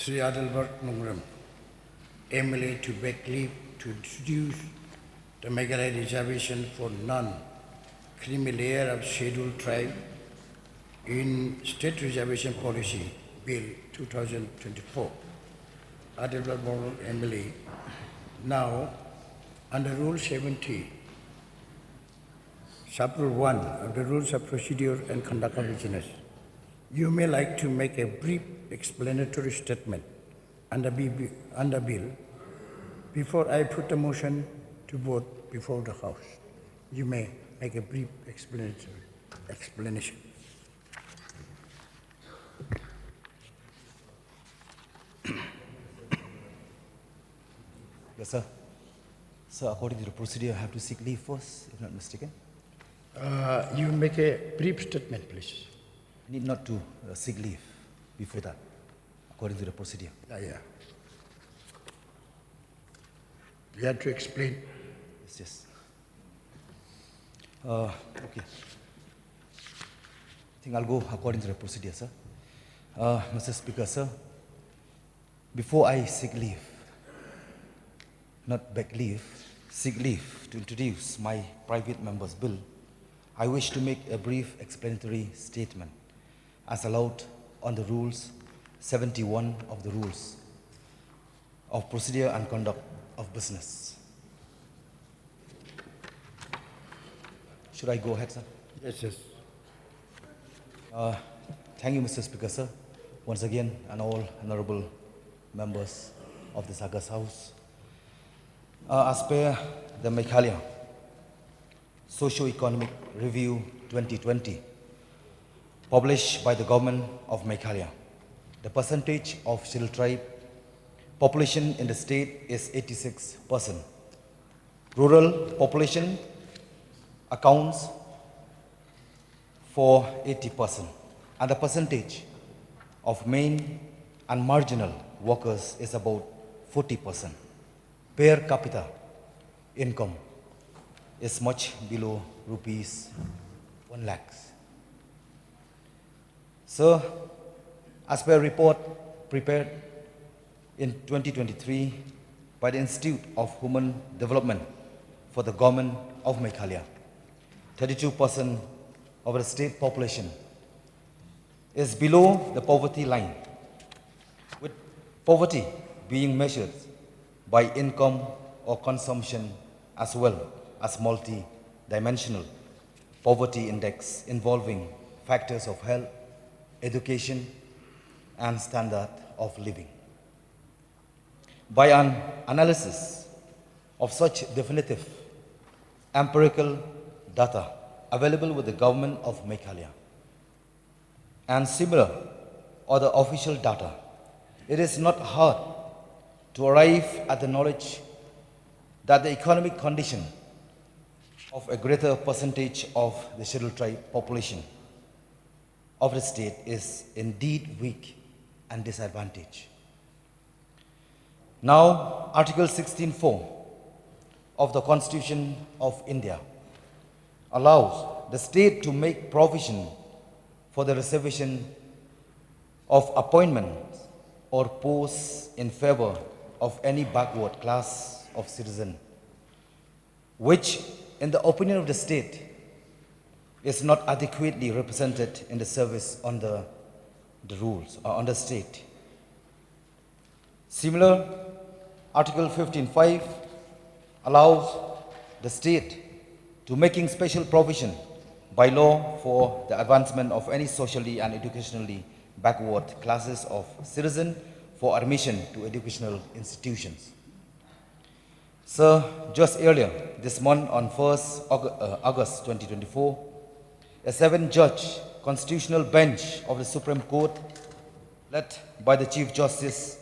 Sri Adelbert Nungram, MLA to beg leave to introduce the Meghalaya reservation for non-creamy layer of scheduled tribe in State Reservation Policy Bill 2024. Adelbert Nungram, MLA. Now, under Rule 70, Sub-Rule 1 of the Rules of Procedure and Conduct of Business, you may like to make a brief explanatory statement under bill before I put the motion to vote before the House. You may make a brief explanation. Yes, sir. So, according to the procedure, I have to seek leave first, if not mistaken. You make a brief statement, please. I need not to seek leave before that, according to the procedure. Yeah. You have to explain. Yes. Okay. I think I'll go according to the procedure, sir. Mr. Speaker, sir, before I seek leave, not beg leave, seek leave to introduce my private member's bill, I wish to make a brief explanatory statement as allowed on the Rules 71 of the Rules of Procedure and Conduct of Business. Should I go ahead, sir? Yes. Thank you, Mr. Speaker, sir, once again, and all honorable members of this August House. As per the Meghalaya Socio-Economic Review 2020, published by the government of Meghalaya, the percentage of scheduled tribe population in the state is 86%. Rural population accounts for 80%, and the percentage of main and marginal workers is about 40%. Per capita income is much below rupees 1 lakh. So, as per a report prepared in 2023 by the Institute of Human Development for the government of Meghalaya, 32% of the state population is below the poverty line, with poverty being measured by income or consumption as well as multi-dimensional poverty index involving factors of health, education, and standard of living. By an analysis of such definitive empirical data available with the government of Meghalaya and similar other official data, it is not hard to arrive at the knowledge that the economic condition of a greater percentage of the scheduled tribe population of the state is indeed weak and disadvantaged. Now, Article 16(4) of the Constitution of India allows the state to make provision for the reservation of appointments or posts in favor of any backward class of citizen, which, in the opinion of the state, is not adequately represented in the service under the rules or under state. Similar, Article 15(5) allows the state to making special provision by law for the advancement of any socially and educationally backward classes of citizen for admission to educational institutions. Sir, just earlier this month on 1st August 2024, a 7-judge constitutional bench of the Supreme Court, led by the Chief Justice,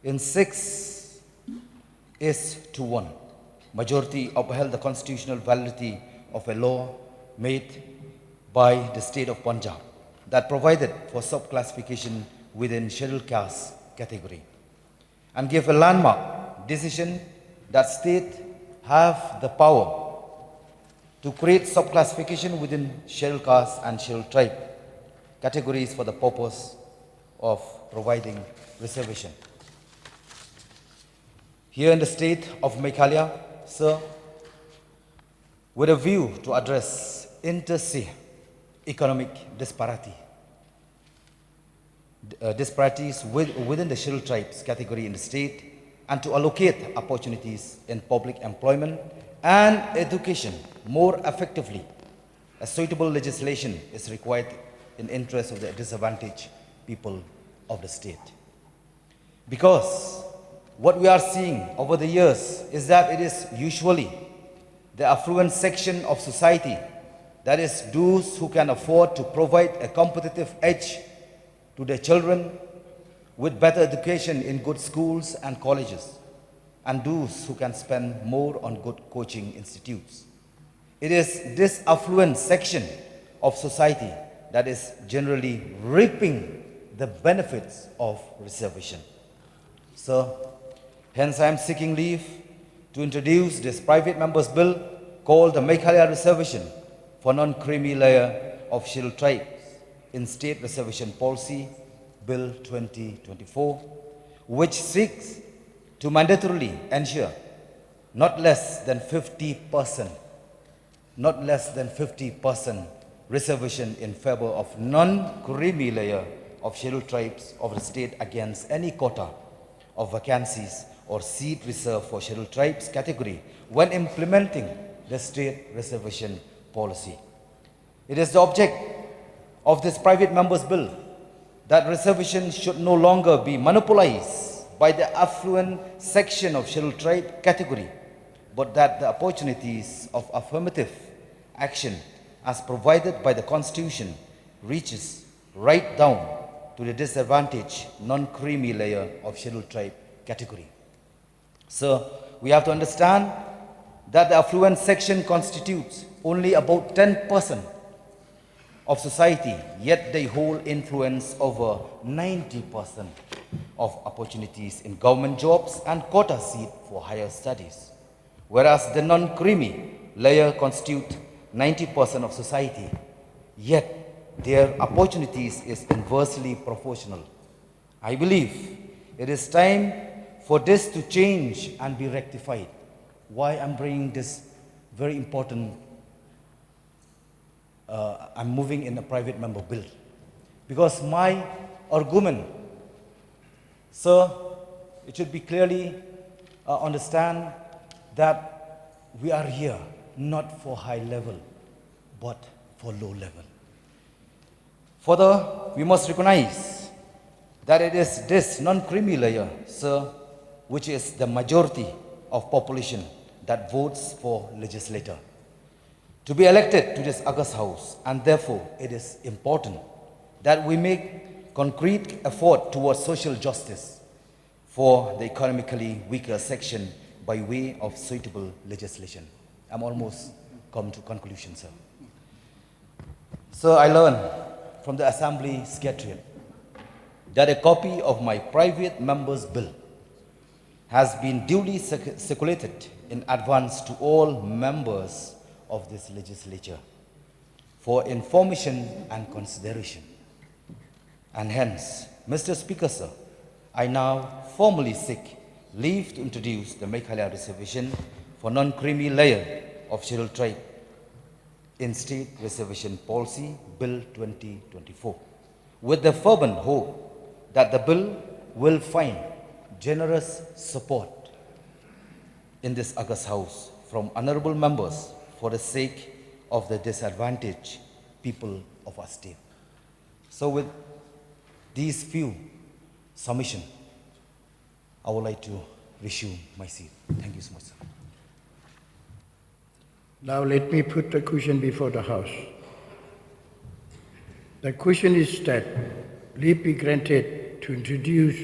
in 6-1 majority upheld the constitutional validity of a law made by the state of Punjab that provided for subclassification within scheduled caste category, and gave a landmark decision that state have the power to create subclassification within scheduled caste and scheduled tribe categories for the purpose of providing reservation. Here in the state of Meghalaya, sir, with a view to address inter-se economic disparities within the scheduled tribes category in the state, and to allocate opportunities in public employment and education more effectively, a suitable legislation is required in interest of the disadvantaged people of the state. Because what we are seeing over the years is that it is usually the affluent section of society, that is, those who can afford to provide a competitive edge to their children with better education in good schools and colleges, and those who can spend more on good coaching institutes. It is this affluent section of society that is generally reaping the benefits of reservation. So, hence I am seeking leave to introduce this private members bill called the Meghalaya Reservation for Non-Creamy Layer of Scheduled Tribes in State Reservation Policy Bill 2024, which seeks to mandatorily ensure not less than 50% reservation in favor of non-creamy layer of scheduled tribes of the state against any quota of vacancies or seat reserved for scheduled tribes category when implementing the state reservation policy. It is the object of this private members bill that reservation should no longer be monopolized by the affluent section of scheduled tribe category, but that the opportunities of affirmative action as provided by the Constitution reaches right down to the disadvantaged non-creamy layer of scheduled tribe category. So we have to understand that the affluent section constitutes only about 10% of society, yet they hold influence over 90% of opportunities in government jobs and quota seats for higher studies, whereas the non-creamy layer constitute 90% of society, yet their opportunities is inversely proportional. I believe it is time for this to change and be rectified. Why I'm bringing this very important, I'm moving in a private member bill. Because my argument, sir, it should be clearly understand that we are here not for high level, but for low level. Further, we must recognize that it is this non-creamy layer, sir, which is the majority of population that votes for legislator to be elected to this August House, and therefore it is important that we make concrete effort towards social justice for the economically weaker section by way of suitable legislation. I'm almost come to conclusion, sir. So I learned from the Assembly Secretariat that a copy of my private members bill has been duly circulated in advance to all members of this legislature for information and consideration. And hence, Mr. Speaker, sir, I now formally seek leave to introduce the Meghalaya Reservation for Non-Creamy Layer of Scheduled Tribe in State Reservation Policy Bill 2024, with the fervent hope that the bill will find generous support in this August House from honorable members for the sake of the disadvantaged people of our state. So with these few submissions, I would like to resume my seat. Thank you so much, sir. Now let me put the question before the House. The question is that leave be granted to introduce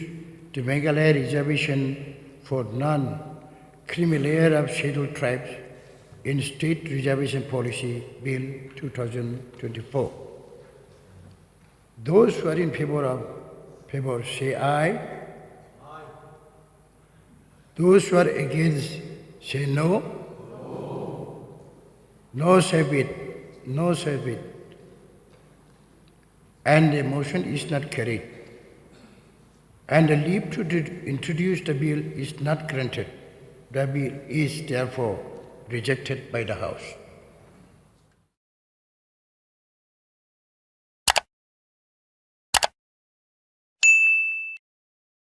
the Meghalaya Reservation for non-creamy layer of scheduled tribes in State Reservation Policy Bill 2024. Those who are in favor say aye. Aye. Those who are against say no. No say it. No say it. And the motion is not carried. and the leave to introduce the bill is not granted. The bill is therefore rejected by the House.